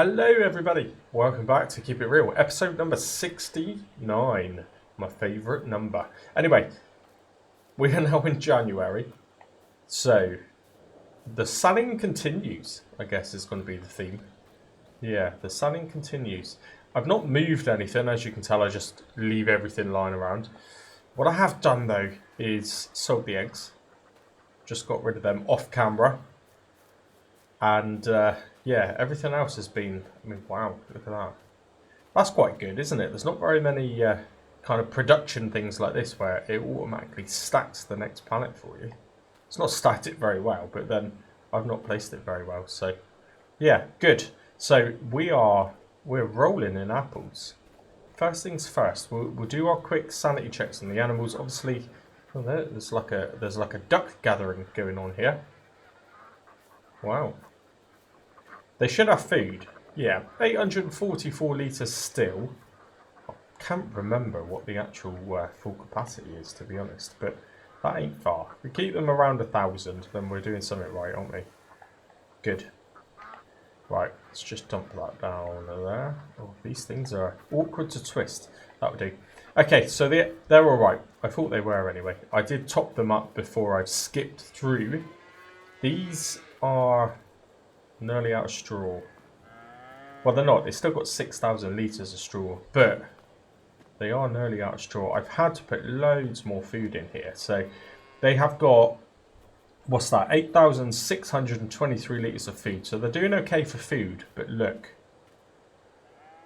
Hello everybody, welcome back to Keep It Real, episode number 69, my favourite number. Anyway, we are now in January, so the sunning continues, I guess is going to be the theme. Yeah, the sunning continues. I've not moved anything, as you can tell, I just leave everything lying around. What I have done though is sold the eggs, just got rid of them off camera. And yeah, everything else has been, I mean, wow, look at that. That's quite good, isn't it? There's not very many kind of production things like this where it automatically stacks the next pallet for you. It's not stacked it very well, but then I've not placed it very well. So yeah, good. So we're rolling in apples. First things first, we'll do our quick sanity checks on the animals. Obviously, oh, there's like a duck gathering going on here. Wow. They should have food. Yeah, 844 litres still. I can't remember what the actual full capacity is, to be honest, but that ain't far. If we keep them around 1,000, then we're doing something right, aren't we? Good. Right, let's just dump that down there. Oh, these things are awkward to twist. That would do. Okay, so they're all right. I thought they were anyway. I did top them up before I skipped through. These are nearly out of straw. Well, they're not. They've still got 6,000 litres of straw, but they are nearly out of straw. I've had to put loads more food in here. So they have got, what's that, 8,623 litres of food. So they're doing okay for food, but look,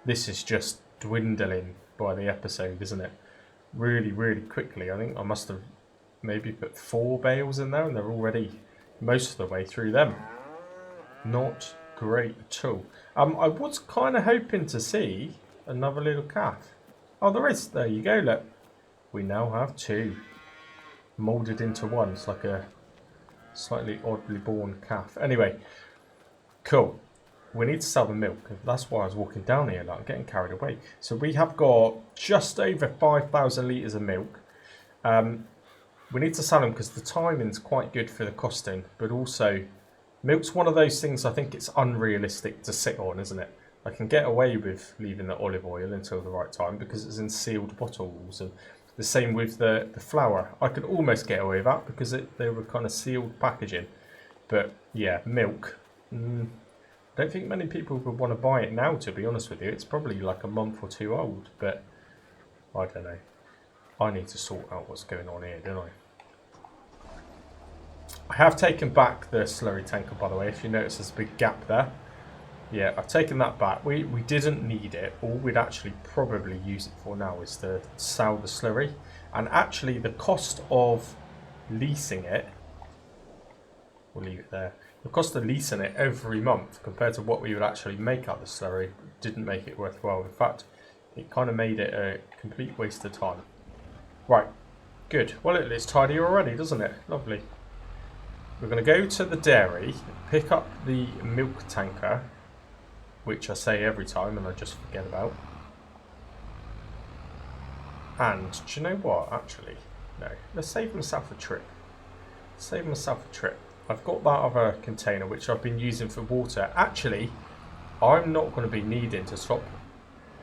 this is just dwindling by the episode, isn't it? Really, really quickly. I think I must have maybe put 4 bales in there and they're already most of the way through them. Not great at all. I was kind of hoping to see another little calf. Oh, there is. There you go, look. We now have 2 moulded into one. It's like a slightly oddly born calf. Anyway, cool. We need to sell the milk. That's why I was walking down here, like I'm getting carried away. So we have got just over 5,000 litres of milk. We need to sell them because the timing's quite good for the costing, but also milk's one of those things I think it's unrealistic to sit on, isn't it? I can get away with leaving the olive oil until the right time because it's in sealed bottles, and the same with the flour. I could almost get away with that because they were kind of sealed packaging. But yeah, milk. I don't think many people would want to buy it now, to be honest with you. It's probably like a month or 2 old, but I don't know. I need to sort out what's going on here, don't I? I have taken back the slurry tanker, by the way. If you notice there's a big gap there. Yeah, I've taken that back. We didn't need it. All we'd actually probably use it for now is to sell the slurry. And actually the cost of leasing it, we'll leave it there. The cost of leasing it every month compared to what we would actually make out of the slurry didn't make it worthwhile. In fact, it kind of made it a complete waste of time. Right, good. Well, it's tidy already, doesn't it? Lovely. We're going to go to the dairy, pick up the milk tanker, which I say every time and I just forget about. And do you know what, actually? No, let's save myself a trip. Save myself a trip. I've got that other container which I've been using for water. Actually, I'm not going to be needing to swap,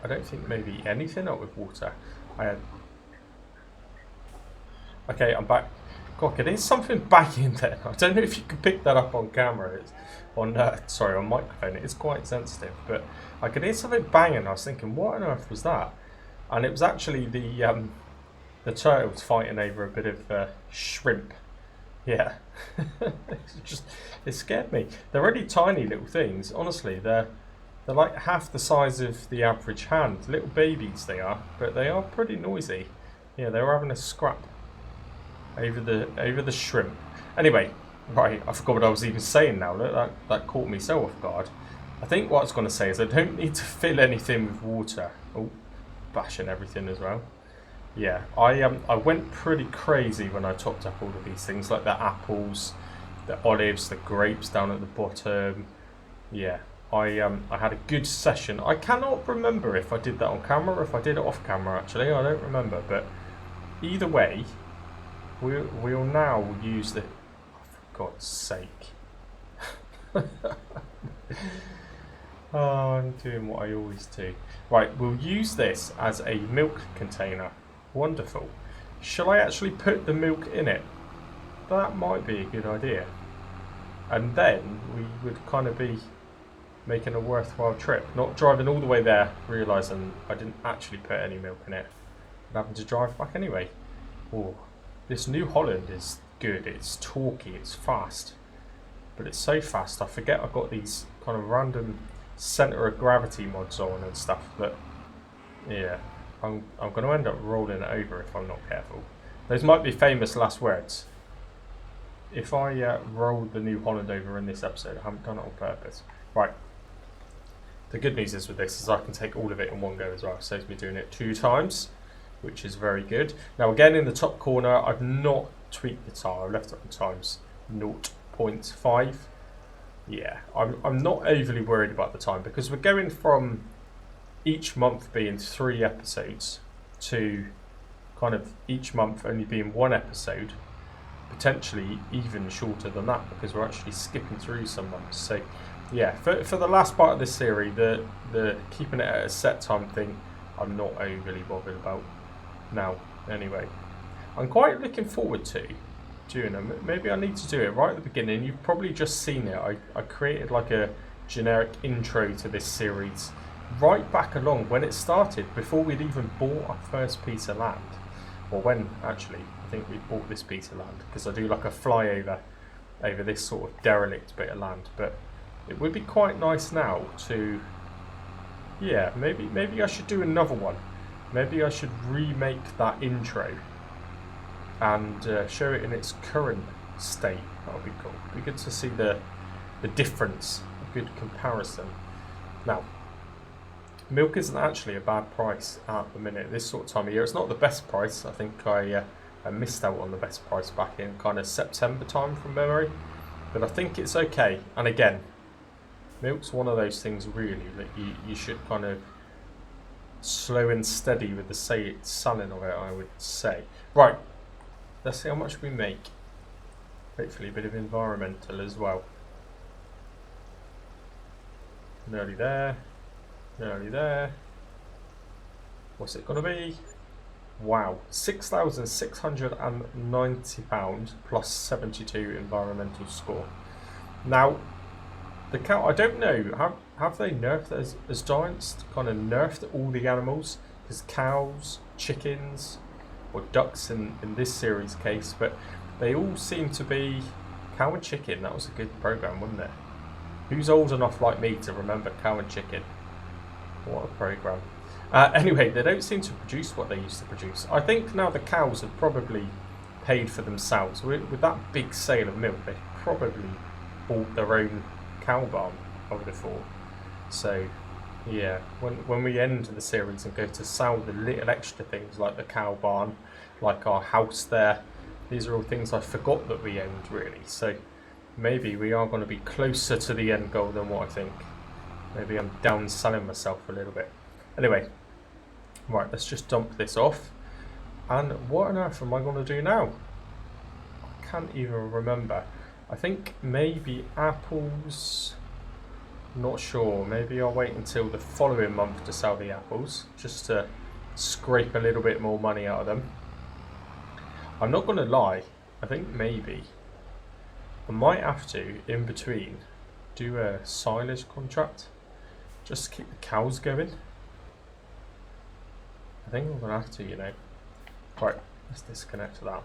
I don't think maybe anything up with water. Okay, I'm back. God, there's something banging there. I don't know if you can pick that up on camera. It's on microphone. It is quite sensitive, but I could hear something banging. I was thinking, what on earth was that? And it was actually the turtles fighting over a bit of shrimp. Yeah, it scared me. They're really tiny little things. Honestly, they're like half the size of the average hand. Little babies they are, but they are pretty noisy. Yeah, they were having a scrap over the shrimp. Anyway, right, I forgot what I was even saying now. Look, that caught me so off guard. I think what I was going to say is I don't need to fill anything with water. Oh, bashing everything as well. Yeah, I went pretty crazy when I topped up all of these things, like the apples, the olives, the grapes down at the bottom. Yeah, I had a good session. I cannot remember if I did that on camera or if I did it off camera, actually. I don't remember, but either way, we'll now use the... Oh, for God's sake. Oh, I'm doing what I always do. Right, we'll use this as a milk container. Wonderful. Shall I actually put the milk in it? That might be a good idea. And then we would kind of be making a worthwhile trip. Not driving all the way there, realising I didn't actually put any milk in it. And having to drive back anyway. Oh, this New Holland is good. It's torquey, it's fast. But it's so fast, I forget I've got these kind of random centre of gravity mods on and stuff that, yeah, I'm going to end up rolling it over if I'm not careful. Those might be famous last words. If I rolled the New Holland over in this episode, I haven't done it on purpose. Right. The good news is with this is I can take all of it in one go as well. It saves me doing it 2 times, which is very good. Now again, in the top corner, I've not tweaked the tire. I've left it on times 0.5. Yeah, I'm not overly worried about the time because we're going from each month being 3 episodes to kind of each month only being 1 episode, potentially even shorter than that because we're actually skipping through some months. So yeah, for the last part of this series, the keeping it at a set time thing, I'm not overly bothered about now. Anyway, I'm quite looking forward to doing them. Maybe I need to do it right at the beginning. You've probably just seen it. I created like a generic intro to this series right back along when it started, before we'd even bought our first piece of land. Or when, actually, I think we bought this piece of land, because I do like a flyover over this sort of derelict bit of land. But it would be quite nice now to, yeah, maybe I should do another one. Maybe I should remake that intro and show it in its current state. That would be cool. It'd be good to see the difference, a good comparison. Now, milk isn't actually a bad price at the minute, this sort of time of year. It's not the best price. I think I missed out on the best price back in kind of September time from memory. But I think it's okay. And again, milk's one of those things really that you should kind of slow and steady with the selling of it, I would say. Right, let's see how much we make. Hopefully a bit of environmental as well. Nearly there. Nearly there. What's it going to be? Wow, £6,690 plus 72 environmental score. Now, the cow, I don't know, have they nerfed as giants, kind of nerfed all the animals? Because cows, chickens, or ducks in this series case, but they all seem to be cow and chicken. That was a good program, wasn't it? Who's old enough like me to remember cow and chicken? What a program. Anyway, they don't seem to produce what they used to produce. I think now the cows have probably paid for themselves. With that big sale of milk, they probably bought their own cow barn, I would have thought. So, yeah, when we end the series and go to sell the little extra things like the cow barn, like our house there, these are all things I forgot that we owned, really. So maybe we are going to be closer to the end goal than what I think. Maybe I'm downselling myself a little bit. Anyway, right, let's just dump this off. And what on earth am I going to do now? I can't even remember. I think maybe apples. Not sure. Maybe I'll wait until the following month to sell the apples, just to scrape a little bit more money out of them. I'm not going to lie. I think maybe I might have to, in between, do a silage contract. Just to keep the cows going. I think I'm going to have to, you know. Right, let's disconnect that.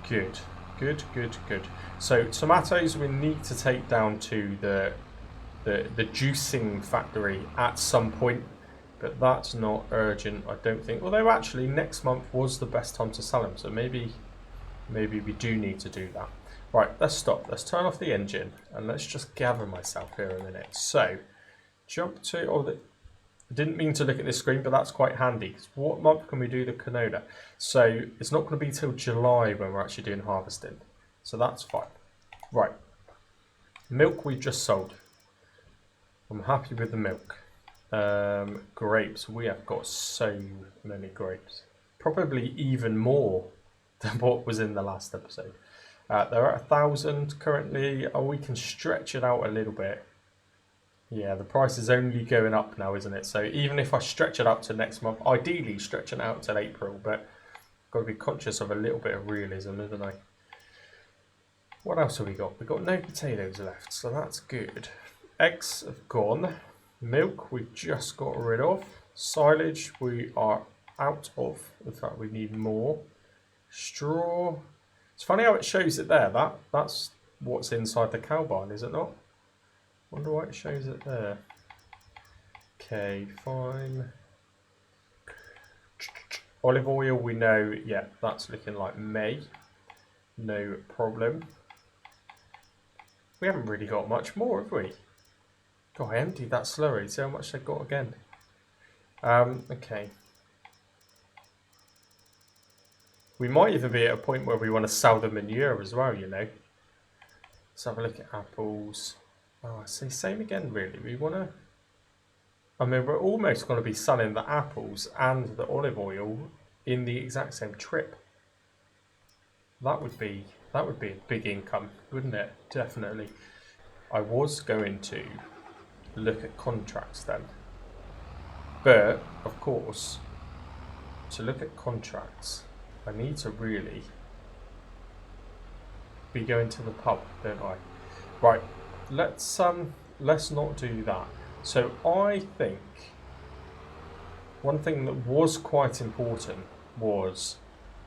Good. Good, good, good. So tomatoes we need to take down to the juicing factory at some point, but that's not urgent, I don't think. Although actually next month was the best time to sell them, so maybe we do need to do that. Right, let's stop. Let's turn off the engine and let's just gather myself here a minute. So jump to, I didn't mean to look at this screen, but that's quite handy. What month can we do the canola? So it's not going to be till July when we're actually doing harvesting. So that's fine. Right. Milk we've just sold. I'm happy with the milk. Grapes. We have got so many grapes. Probably even more than what was in the last episode. They're at 1,000 currently. We can stretch it out a little bit. Yeah, the price is only going up now, isn't it? So even if I stretch it out to next month, ideally stretching it out till April, but got to be conscious of a little bit of realism, isn't I? What else have we got? We've got no potatoes left, so that's good. Eggs have gone. Milk we've just got rid of. Silage we are out of. In fact, we need more. Straw. It's funny how it shows it there. That's what's inside the cow barn, is it not? Wonder why it shows it there. Okay, fine. Olive oil, we know, yeah, that's looking like May. No problem. We haven't really got much more, have we? God, I emptied that slurry. See how much I got again. Okay. We might even be at a point where we want to sell the manure as well, you know. Let's have a look at apples. Oh, I see, same again, really. We want to... I mean, we're almost going to be selling the apples and the olive oil in the exact same trip. That would be a big income, wouldn't it? Definitely. I was going to look at contracts then. But, of course, to look at contracts, I need to really be going to the pub, don't I? Right, let's not do that. So I think one thing that was quite important was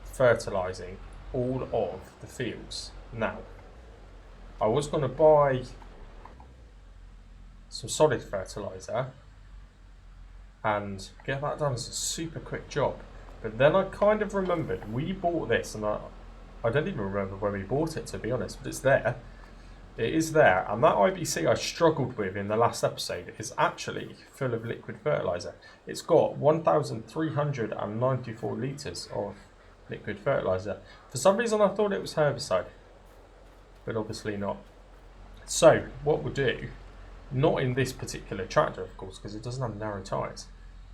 fertilising all of the fields. Now, I was going to buy some solid fertiliser and get that done as a super quick job. But then I kind of remembered we bought this, and I don't even remember when we bought it, to be honest, but it's there. It is there, and that IBC I struggled with in the last episode is actually full of liquid fertiliser. It's got 1,394 litres of liquid fertiliser. For some reason I thought it was herbicide, but obviously not. So what we'll do, not in this particular tractor of course, because it doesn't have narrow tyres,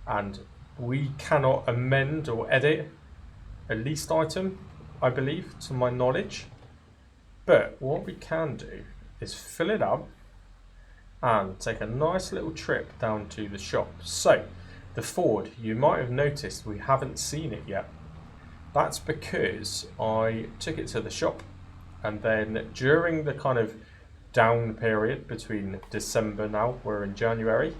and we cannot amend or edit a leased item, I believe, to my knowledge. But what we can do is fill it up and take a nice little trip down to the shop. So the Ford, you might have noticed we haven't seen it yet. That's because I took it to the shop, and then during the kind of down period between December, now we're in January,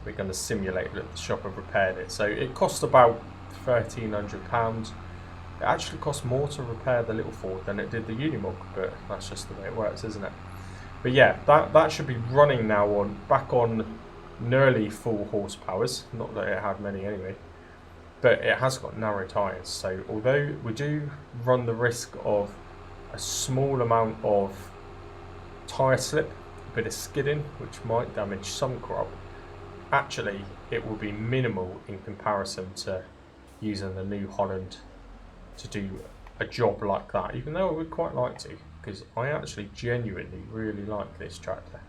we're going to simulate that the shop have repaired it. So it cost about £1,300. It actually cost more to repair the little Ford than it did the Unimog, but that's just the way it works, isn't it? But yeah, that should be running now back on nearly full horsepowers. Not that it had many anyway, but it has got narrow tyres. So although we do run the risk of a small amount of tyre slip, a bit of skidding, which might damage some crop, actually it will be minimal in comparison to using the New Holland to do a job like that, even though I would quite like to, because I actually genuinely really like this tractor.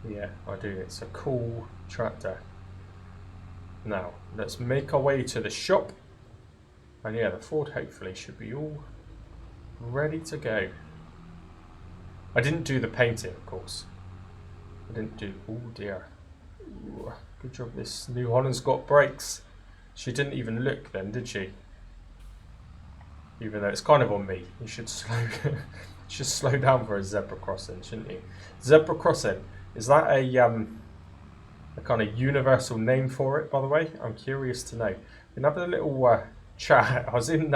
Yeah, I do. It's a cool tractor. Now, let's make our way to the shop. And yeah, the Ford hopefully should be all ready to go. I didn't do the painting, of course. I didn't do... Oh dear. Ooh, good job this New Holland's got brakes. She didn't even look then, did she? Even though it's kind of on me. You should slow down for a zebra crossing, shouldn't you? Zebra crossing, is that a kind of universal name for it, by the way? I'm curious to know. We can have a little chat. I was in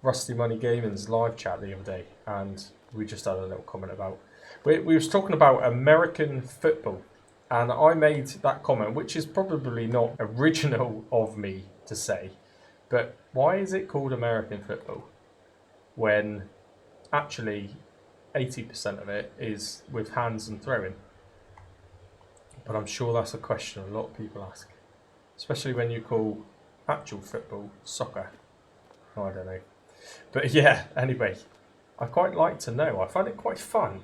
Rusty Money Gaming's live chat the other day, and we just had a little comment about... We was talking about American football, and I made that comment, which is probably not original of me to say, but why is it called American football when actually 80% of it is with hands and throwing? But I'm sure that's a question a lot of people ask, especially when you call actual football soccer. Oh, I don't know. But yeah, anyway, I quite like to know. I find it quite fun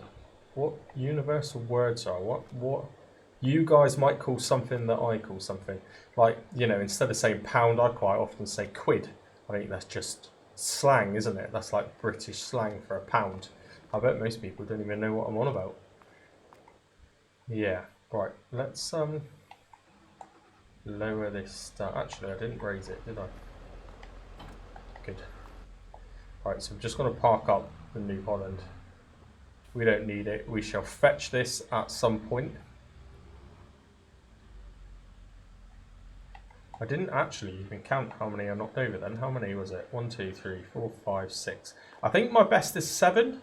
what universal words are, what you guys might call something that I call something. Like, you know, instead of saying pound, I quite often say quid. I think that's just slang, isn't it? That's like British slang for a pound. I bet most people don't even know what I'm on about. Yeah, right. Let's lower this down. Actually, I didn't raise it, did I? Good. Right, so I'm just going to park up the New Holland. We don't need it. We shall fetch this at some point. I didn't actually even count how many I knocked over then. How many was it? 1, 2, 3, 4, 5, 6. I think my best is 7.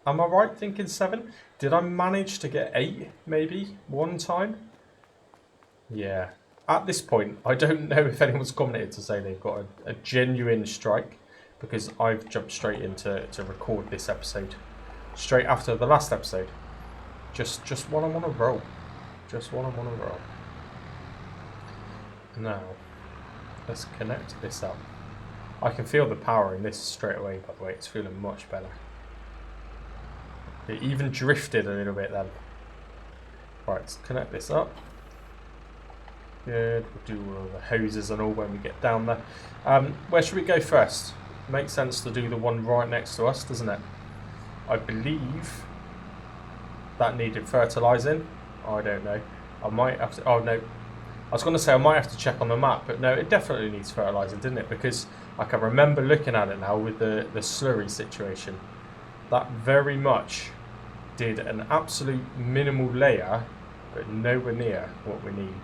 Am I right thinking 7? Did I manage to get 8 maybe one time? Yeah. At this point, I don't know if anyone's commented to say they've got a genuine strike, because I've jumped straight into record this episode. Straight after the last episode. Just while I'm on a roll. Just while I'm on a roll. Now, let's connect this up. I can feel the power in this straight away, by the way. It's feeling much better. It even drifted a little bit then. Right, let's connect this up. Good. We'll do all the hoses and all when we get down there. Where should we go first? Makes sense to do the one right next to us, doesn't it? I believe that needed fertilising. I don't know. I might have to... Oh, no. I was going to say I might have to check on the map, but no, it definitely needs fertilising, didn't it? Because I can remember looking at it now with the slurry situation. That very much did an absolute minimal layer, but nowhere near what we need.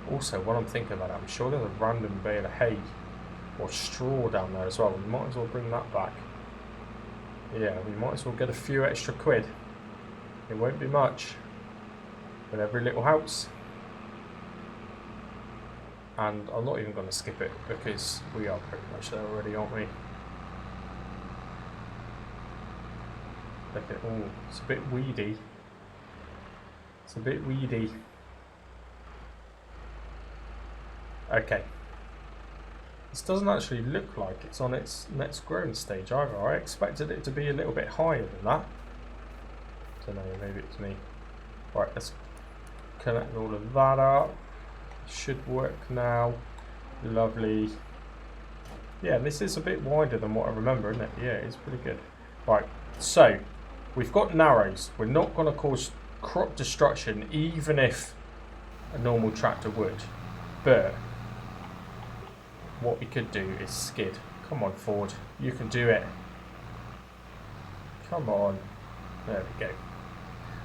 Also, while I'm thinking about it, I'm sure there's a random bale of hay or straw down there as well. We might as well bring that back. Yeah, we might as well get a few extra quid. It won't be much, with every little house. And I'm not even going to skip it, because we are pretty much there already, aren't we? Look at, oh, it's a bit weedy. It's a bit weedy. Okay. This doesn't actually look like it's on its next growing stage either. I expected it to be a little bit higher than that. Don't know, maybe it's me. Right, let's connect all of that up. Should work now. Lovely. Yeah, this is a bit wider than what I remember, isn't it? Yeah, it's pretty good. Right, so we've got narrows. We're not going to cause crop destruction, even if a normal tractor would. But what we could do is skid. Come on, Ford. You can do it. Come on. There we go.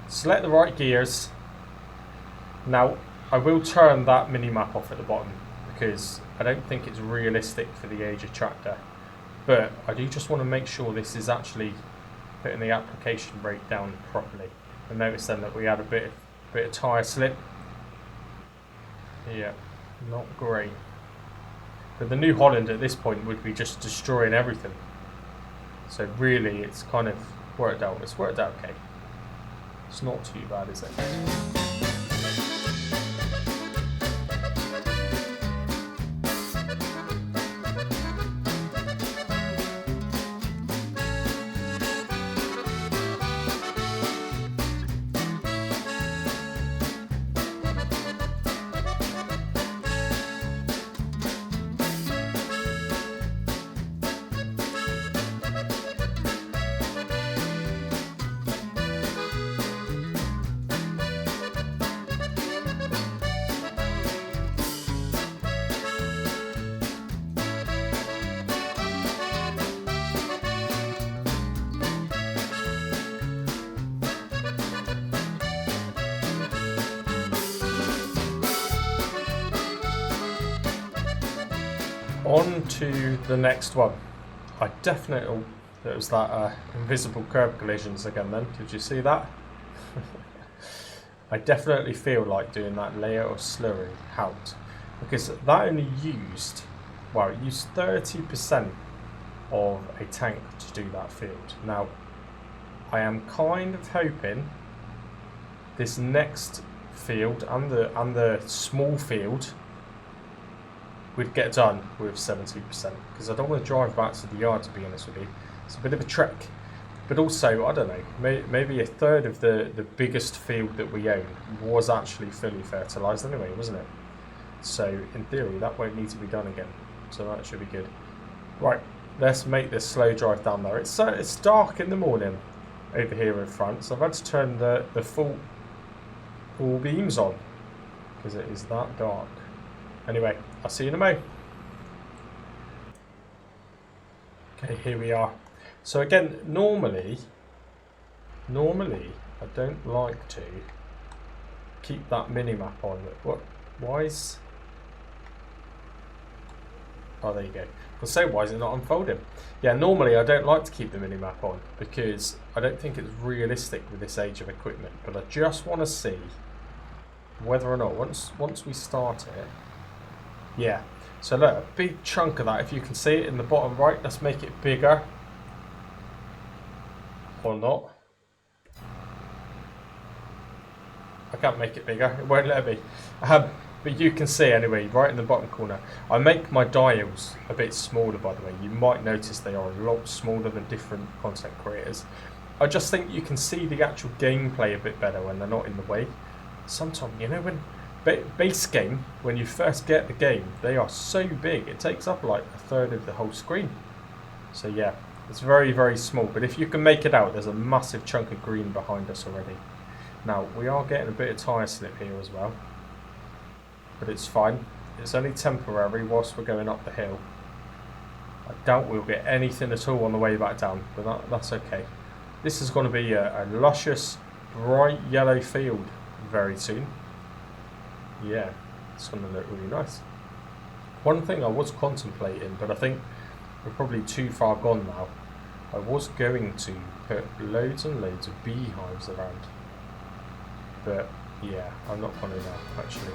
Select the right gears. Now, I will turn that mini-map off at the bottom, because I don't think it's realistic for the age of tractor. But I do just want to make sure this is actually putting the application rate down properly. And notice then that we had a bit of tyre slip. Yeah, not great. But the New Holland at this point would be just destroying everything. So really, it's kind of worked out. It's worked out okay. It's not too bad, is it? On to the next one. I definitely... Oh, there was that invisible curb collisions again then. Did you see that? I definitely feel like doing that layer of slurry helped. Because that only used... Well, it used 30% of a tank to do that field. Now, I am kind of hoping this next field and the small field would get done with 70%, because I don't want to drive back to the yard, to be honest with you. It's a bit of a trek, but also, I don't know, maybe a third of the biggest field that we own was actually fully fertilised anyway, wasn't it? So in theory that won't need to be done again, so that should be good. Right, let's make this slow drive down there. It's dark in the morning over here in France. I've had to turn the full all beams on because it is that dark. Anyway, I'll see you in a mo. Okay, here we are. So again, normally I don't like to keep that mini-map on. What? Why is... Oh, there you go. Well, so why is it not unfolding? Yeah, normally I don't like to keep the mini-map on because I don't think it's realistic with this age of equipment. But I just want to see whether or not, once we start it... Yeah. So look, a big chunk of that, if you can see it in the bottom right, let's make it bigger. Or not. I can't make it bigger, it won't let me. But you can see anyway, right in the bottom corner. I make my dials a bit smaller, by the way. You might notice they are a lot smaller than different content creators. I just think you can see the actual gameplay a bit better when they're not in the way. Sometimes, you know, when base game, when you first get the game, they are so big, it takes up like a third of the whole screen. So yeah, it's very, very small. But if you can make it out, there's a massive chunk of green behind us already. Now, we are getting a bit of tyre slip here as well. But it's fine. It's only temporary whilst we're going up the hill. I doubt we'll get anything at all on the way back down, but that's okay. This is going to be a luscious, bright yellow field very soon. Yeah, it's going to look really nice. One thing I was contemplating, but I think we're probably too far gone now. I was going to put loads and loads of beehives around. But yeah, I'm not going to now, actually.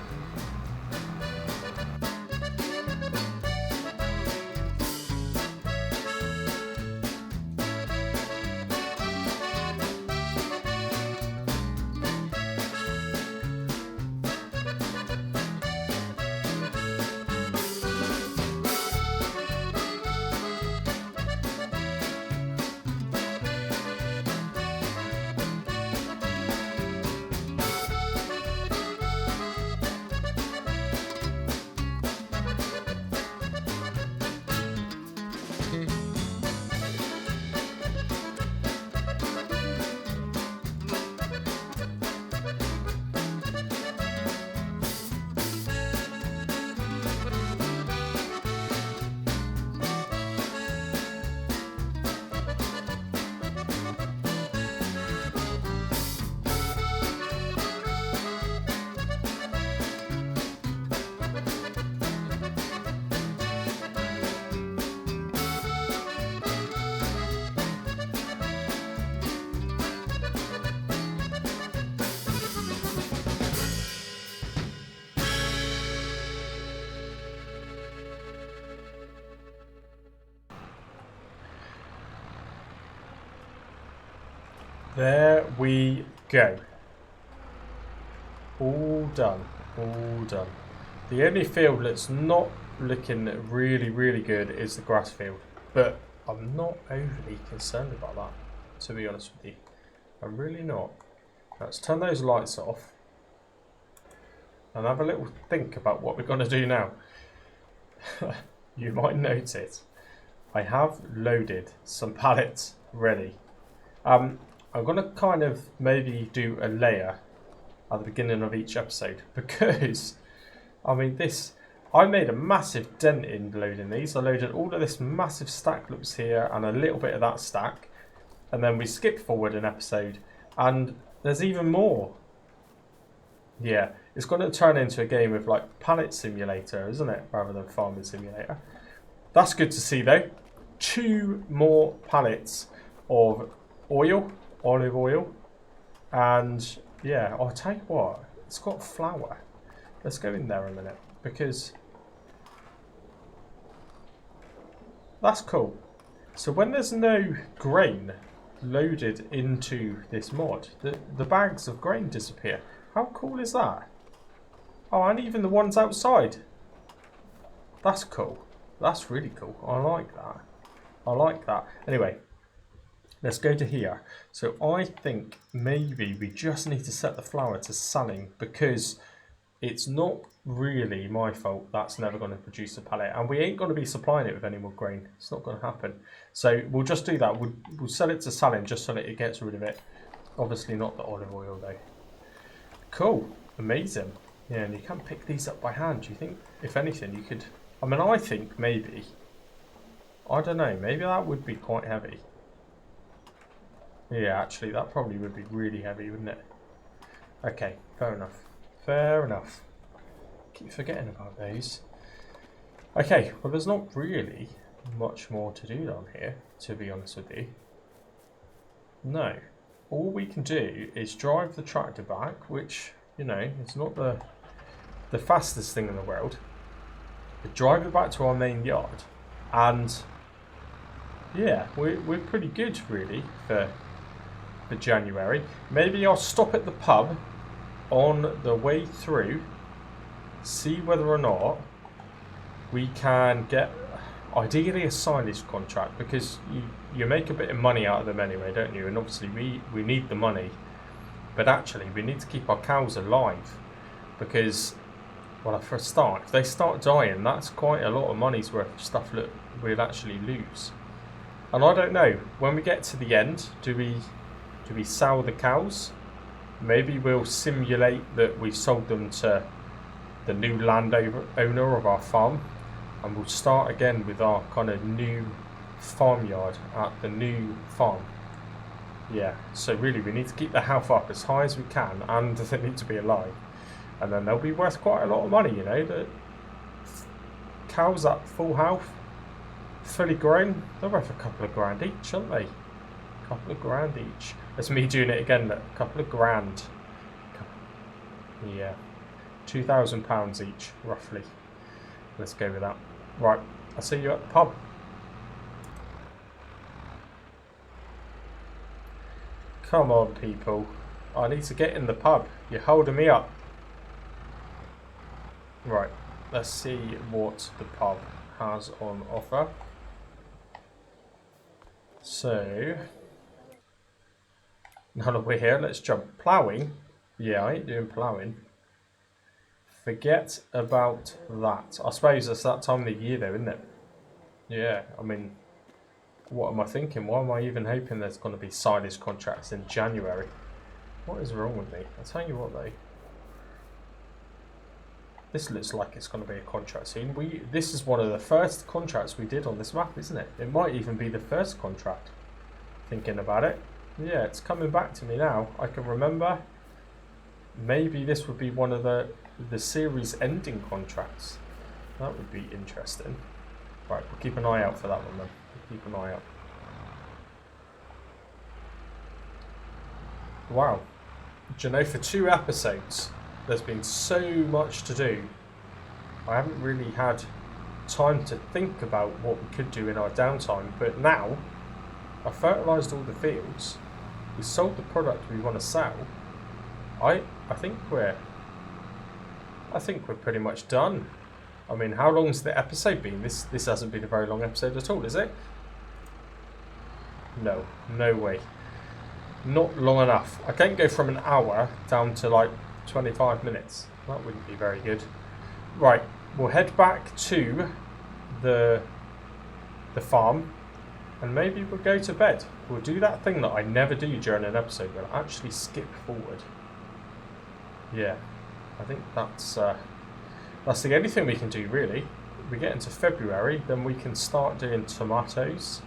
There we go. All done. All done. The only field that's not looking really, really good is the grass field. But I'm not overly concerned about that, to be honest with you. I'm really not. Let's turn those lights off and have a little think about what we're going to do now. You might notice I have loaded some pallets ready. I'm going to kind of maybe do a layer at the beginning of each episode because, I mean, I made a massive dent in loading these. I loaded all of this massive stack looks here and a little bit of that stack, and then we skipped forward an episode and there's even more. Yeah, it's going to turn into a game of like pallet simulator, isn't it, rather than farming simulator. That's good to see though. 2 more pallets of olive oil, and yeah, I'll tell you what, it's got flour. Let's go in there a minute because that's cool. So when there's no grain loaded into this mod, the bags of grain disappear. How cool is that? Oh, and even the ones outside. That's cool. That's really cool. I like that. I like that. Anyway, let's go to here. So I think maybe we just need to set the flour to selling because it's not really my fault that's never going to produce a pallet, and we ain't going to be supplying it with any more grain. It's not going to happen. So we'll just do that. We'll set it to selling just so that it gets rid of it. Obviously not the olive oil though. Cool. Amazing. Yeah, and you can't pick these up by hand. Do you think, if anything, you could... I mean, I think maybe... I don't know. Maybe that would be quite heavy. Yeah, actually, that probably would be really heavy, wouldn't it? Okay, fair enough. Fair enough. Keep forgetting about those. Okay, well, there's not really much more to do down here, to be honest with you. No. All we can do is drive the tractor back, which, you know, it's not the fastest thing in the world. But drive it back to our main yard, and yeah, we're pretty good really for January. Maybe I'll stop at the pub on the way through, see whether or not we can get ideally a silage contract, because you make a bit of money out of them anyway, don't you? And obviously we need the money, but actually we need to keep our cows alive, because, well, for a start, if they start dying, that's quite a lot of money's worth of stuff that we'll actually lose. And I don't know, when we get to the end, do we sell the cows? Maybe we'll simulate that we've sold them to the new landowner of our farm, and we'll start again with our kind of new farmyard at the new farm. Yeah, so really we need to keep the health up as high as we can, and they need to be alive. And then they'll be worth quite a lot of money, you know. The cows at full health, fully grown, they're worth a couple of grand each, aren't they? A couple of grand each. That's me doing it again, a couple of grand. Yeah, £2,000 each, roughly. Let's go with that. Right, I'll see you at the pub. Come on, people. I need to get in the pub. You're holding me up. Right, let's see what the pub has on offer. So, now that we're here, let's jump. Ploughing? Yeah, I ain't doing ploughing. Forget about that. I suppose it's that time of the year though, isn't it? Yeah, I mean, what am I thinking? Why am I even hoping there's going to be silage contracts in January? What is wrong with me? I'll tell you what though. This looks like it's going to be a contract soon. This is one of the first contracts we did on this map, isn't it? It might even be the first contract. Thinking about it. Yeah, it's coming back to me now. I can remember. Maybe this would be one of the series ending contracts. That would be interesting. Right, we'll keep an eye out for that one then. We'll keep an eye out. Wow. Do you know, for 2 episodes, there's been so much to do. I haven't really had time to think about what we could do in our downtime, but now I've fertilised all the fields. We sold the product we want to sell. I think we're pretty much done. I mean, how long's the episode been? This hasn't been a very long episode at all, is it? No, no way. Not long enough. I can't go from an hour down to like 25 minutes. That wouldn't be very good. Right, we'll head back to the farm, and maybe we'll go to bed. We'll do that thing that I never do during an episode. We'll actually skip forward. Yeah, I think that's the only thing we can do really. We get into February, then we can start doing tomatoes.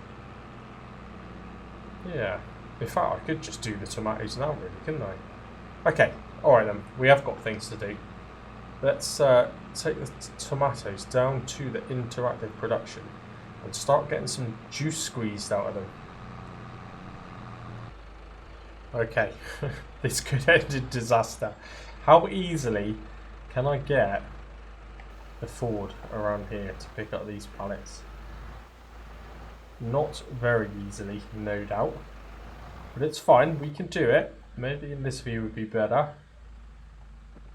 Yeah, in fact I could just do the tomatoes now really, couldn't I? Okay, alright then, we have got things to do. Let's take the tomatoes down to the interactive production and start getting some juice squeezed out of them. Okay, this could end in disaster. How easily can I get the Ford around here to pick up these pallets? Not very easily, no doubt. But it's fine, we can do it. Maybe in this view would be better.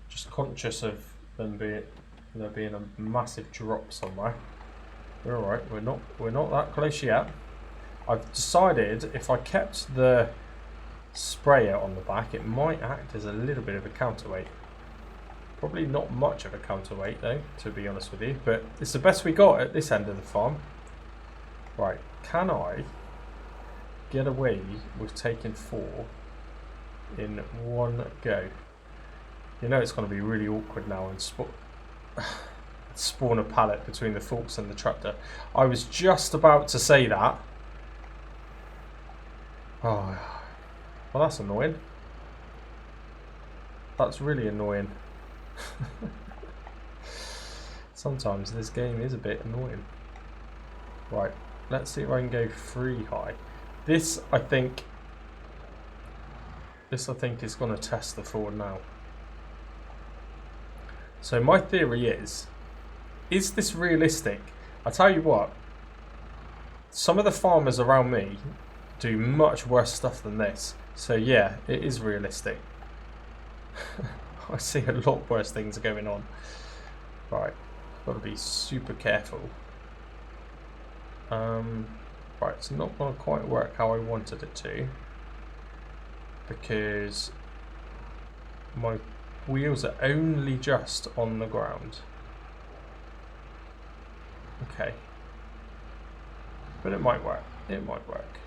Just conscious of there being a massive drop somewhere. We're alright, we're not that close yet. I've decided if I kept the sprayer on the back, it might act as a little bit of a counterweight. Probably not much of a counterweight though, to be honest with you, but it's the best we got at this end of the farm. Right, can I get away with taking 4 in one go? You know it's going to be really awkward now and spawn a pallet between the forks and the tractor. I was just about to say that. Oh, well, that's annoying. That's really annoying. Sometimes this game is a bit annoying. Right, let's see if I can go 3 high. This I think is going to test the Ford now. So my theory is this realistic? I tell you what, some of the farmers around me do much worse stuff than this. So yeah, it is realistic. I see a lot worse things going on. Right, got to be super careful. Right, it's not going to quite work how I wanted it to, because my wheels are only just on the ground. Okay, but it might work. It might work.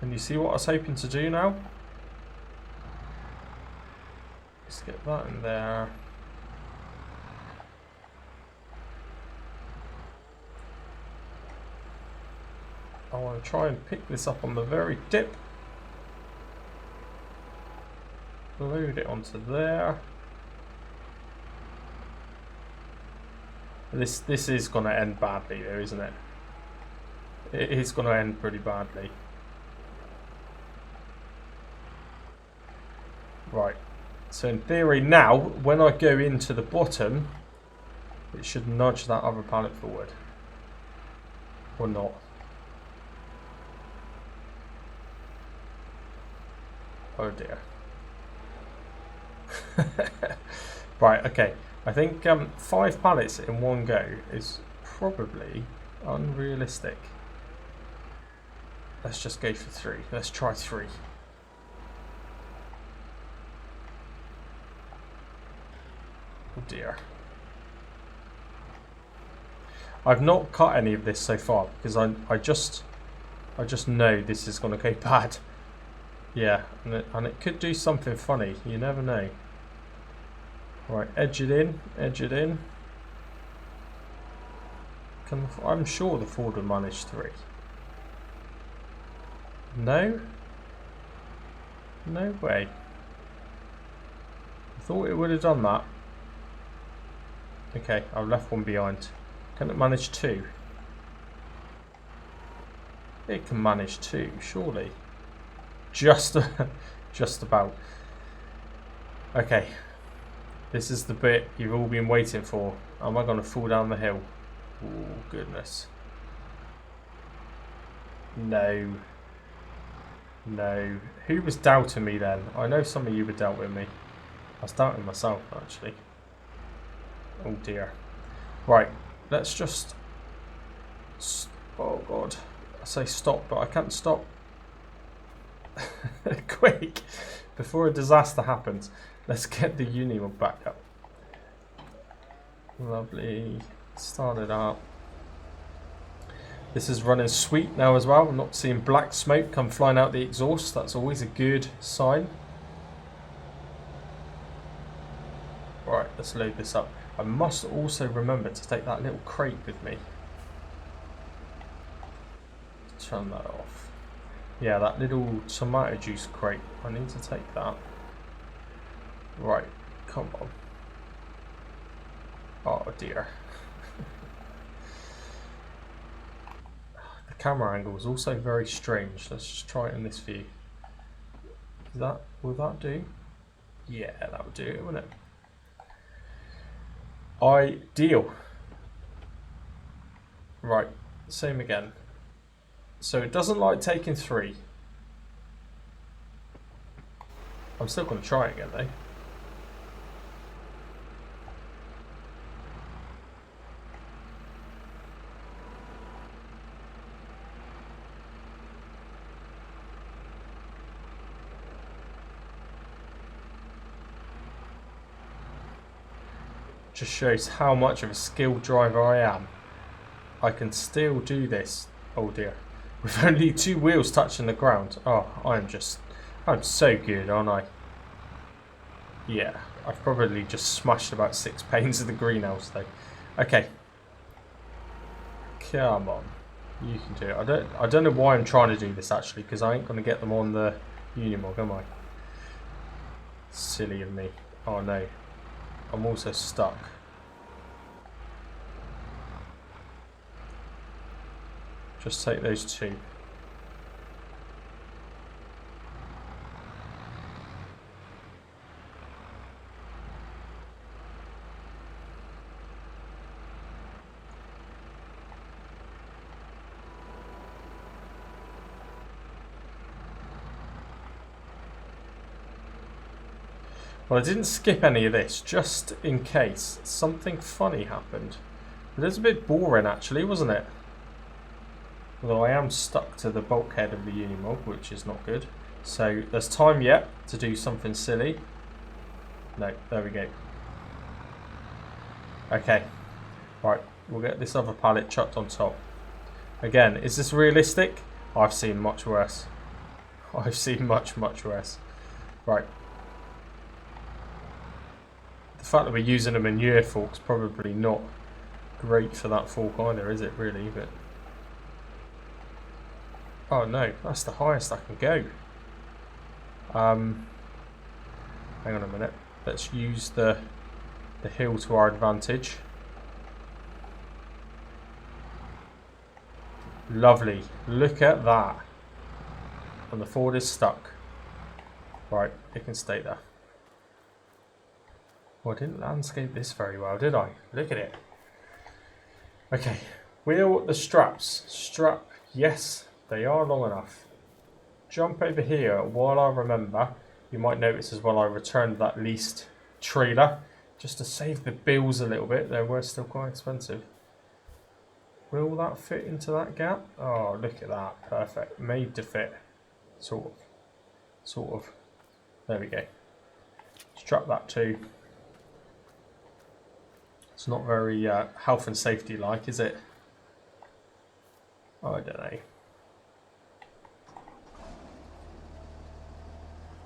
Can you see what I was hoping to do now? Let's get that in there. I want to try and pick this up on the very tip. Load it onto there. This is going to end badly though, isn't it? It is going to end pretty badly. Right. So in theory now, when I go into the bottom, it should nudge that other pallet forward. Or not. Oh dear. Right, okay. I think 5 pallets in one go is probably unrealistic. Let's just go for 3. Let's try 3. Oh dear. I've not cut any of this so far because I just know this is going to go bad. Yeah, and it could do something funny. You never know. Right, edge it in, edge it in. I'm sure the Ford will manage 3. No? No way. I thought it would have done that. Okay, I've left one behind. Can it manage 2? It can manage 2, surely. Just about. Okay. This is the bit you've all been waiting for. Am I going to fall down the hill? Oh, goodness. No. No. Who was doubting me then? I know some of you were doubting me. I was doubting myself, actually. Oh, dear. Right. Let's just... Oh, God. I say stop, but I can't stop. Quick. Before a disaster happens. Let's get the Union back up. Lovely. Start it up. This is running sweet now as well. I'm not seeing black smoke come flying out the exhaust. That's always a good sign. Right, let's load this up. I must also remember to take that little crate with me. Turn that off. Yeah, that little tomato juice crate. I need to take that. Right, come on. Oh dear. The camera angle is also very strange. Let's just try it in this view. Will that do? Yeah, that would do it, wouldn't it? Ideal. Right, same again. So it doesn't like taking 3. I'm still going to try it again though. Just shows how much of a skilled driver I am. I can still do this. Oh dear. With only 2 wheels touching the ground. Oh, I'm so good, aren't I? Yeah, I've probably just smashed about 6 panes of the greenhouse though. Okay. Come on. You can do it. I don't know why I'm trying to do this actually, because I ain't going to get them on the Unimog, am I? Silly of me. Oh no. I'm also stuck. Just take those 2. Well, I didn't skip any of this, just in case something funny happened. It was a bit boring actually, wasn't it? Although I am stuck to the bulkhead of the Unimog, which is not good. So there's time yet to do something silly. No, there we go. Okay, right, we'll get this other pallet chucked on top. Again, is this realistic? I've seen much worse. I've seen much, much worse. Right. The fact that we're using a manure fork's probably not great for that fork either, is it really? But oh no, that's the highest I can go. Hang on a minute. Let's use the hill to our advantage. Lovely. Look at that. And the Ford is stuck. Right, it can stay there. Well, I didn't landscape this very well, did I? Look at it. Okay. Wheel the straps. Strap. Yes, they are long enough. Jump over here while I remember. You might notice as well I returned that leased trailer just to save the bills a little bit. They were still quite expensive. Will that fit into that gap? Oh, look at that. Perfect. Made to fit. Sort of. Sort of. There we go. Strap that too. It's not very health and safety like, is it? I don't know.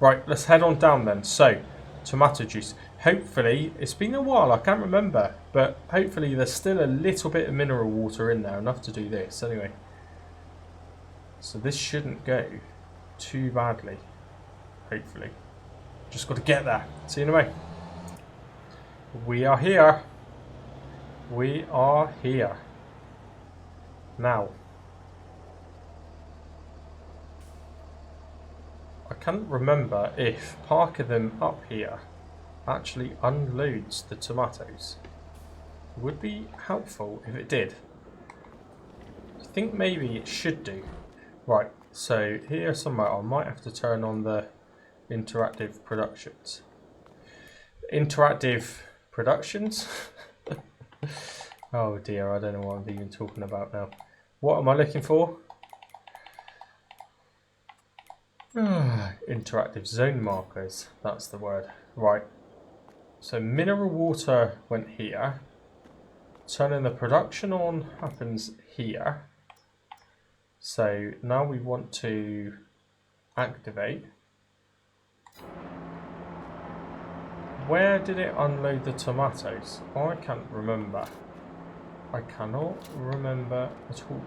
Right, let's head on down then. So, tomato juice. Hopefully, it's been a while, I can't remember, but hopefully there's still a little bit of mineral water in there, enough to do this. Anyway, so this shouldn't go too badly, hopefully. Just got to get there. See you in a way. We are here. We are here. Now, I can't remember if parking them up here actually unloads the tomatoes. It would be helpful if it did. I think maybe it should do. Right, so here somewhere I might have to turn on the interactive productions. Interactive productions? Oh dear, I don't know what I'm even talking about now. What am I looking for? Interactive zone markers, that's the word. Right, so mineral water went here. Turning the production on happens here. So now we want to activate. Where did it unload the tomatoes? I can't remember. I cannot remember at all.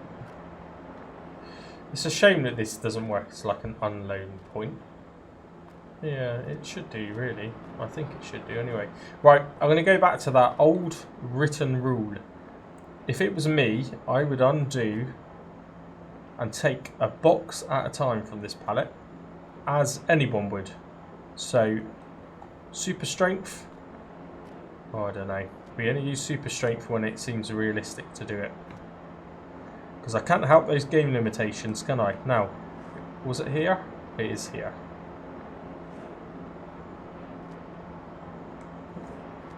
It's a shame that this doesn't work as like an unloading point. Yeah, it should do really. I think it should do anyway. Right, I'm going to go back to that old written rule. If it was me, I would undo and take a box at a time from this pallet, as anyone would. So, super strength. Oh, I don't know. We only use super strength when it seems realistic to do it. Because I can't help those game limitations, can I? Now, was it here? It is here.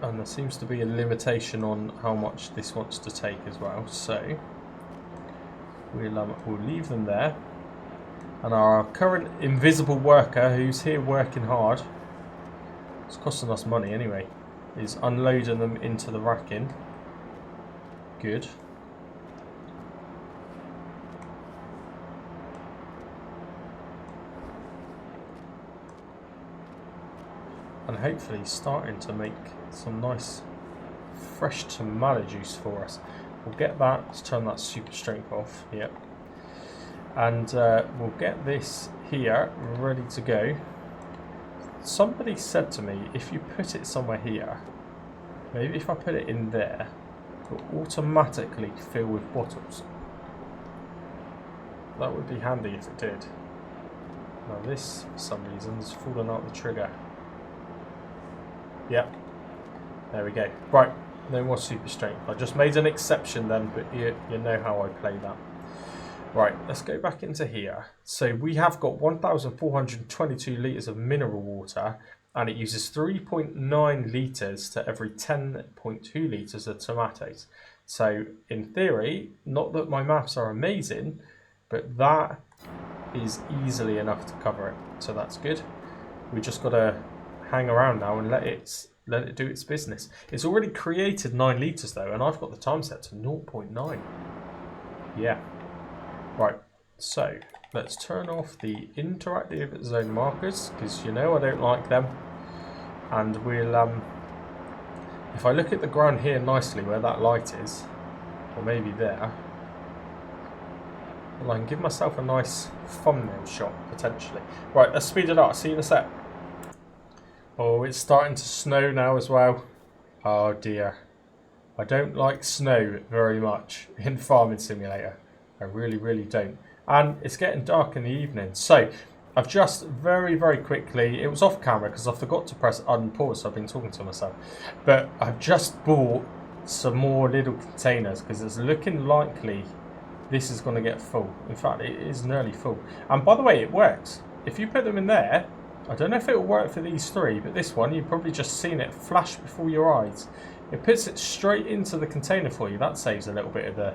And there seems to be a limitation on how much this wants to take as well. So, we'll leave them there. And our current invisible worker, who's here working hard, it's costing us money anyway, is unloading them into the racking. Good. and hopefully starting to make some nice fresh tomato juice for us. We'll get that. Let's turn that super strength off. Yep. And we'll get this here ready to go. Somebody said to me, if you put it somewhere here, maybe if I put it in there, it will automatically fill with bottles. That would be handy if it did. Now this, for some reason, has fallen out the trigger. Yep. There we go. Right, no more super strength. I just made an exception then, but you know how I play that. Right, let's go back into here. So we have got 1,422 litres of mineral water, and it uses 3.9 litres to every 10.2 litres of tomatoes. So in theory, not that my maths are amazing, but that is easily enough to cover it. So that's good. We just got to hang around now and let it do its business. It's already created 9 litres though, and I've got the time set to 0.9. Yeah. Right, so let's turn off the interactive zone markers, because you know I don't like them. And we'll, if I look at the ground here nicely where that light is, or maybe there, well, I can give myself a nice thumbnail shot, potentially. Right, let's speed it up. See you in a sec. Oh, it's starting to snow now as well. Oh dear. I don't like snow very much in Farming Simulator. I really, really don't. And it's getting dark in the evening. So, I've just very quickly, it was off camera because I forgot to press unpause, so I've been talking to myself. But I've just bought some more little containers because it's looking likely this is going to get full. In fact, it is nearly full. And by the way, it works. If you put them in there, I don't know if it will work for these 3, but this one, you've probably just seen it flash before your eyes. It puts it straight into the container for you. That saves a little bit of the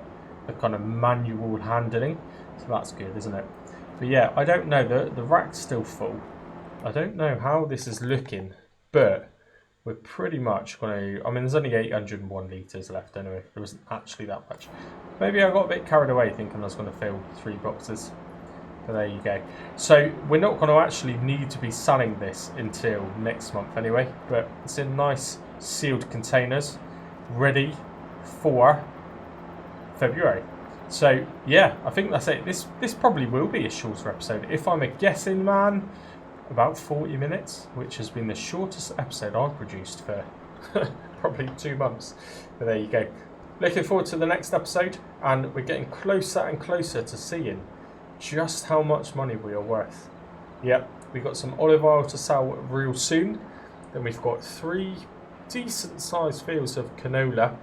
kind of manual handling, so that's good, isn't it? But yeah, I don't know, the rack's still full. I don't know how this is looking, but we're pretty much going to, I mean, there's only 801 litres left anyway. There wasn't actually that much. Maybe I got a bit carried away thinking I was going to fill 3 boxes, but there you go. So we're not going to actually need to be selling this until next month anyway, but it's in nice sealed containers ready for February. So yeah, I think that's it. This probably will be a shorter episode. If I'm a guessing man, about 40 minutes, which has been the shortest episode I've produced for probably 2 months. But there you go. Looking forward to the next episode, and we're getting closer and closer to seeing just how much money we are worth. Yep, we've got some olive oil to sell real soon. Then we've got 3 decent sized fields of canola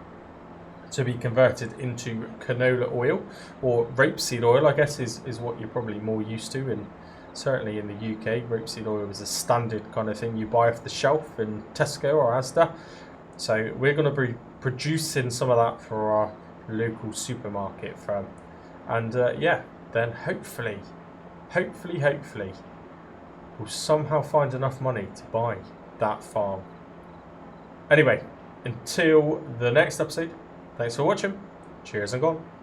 to be converted into canola oil, or rapeseed oil, I guess is what you're probably more used to, and certainly in the UK, rapeseed oil is a standard kind of thing you buy off the shelf in Tesco or Asda. So we're going to be producing some of that for our local supermarket firm, and yeah, then hopefully we'll somehow find enough money to buy that farm. Anyway, until the next episode, thanks for watching. Cheers and gone.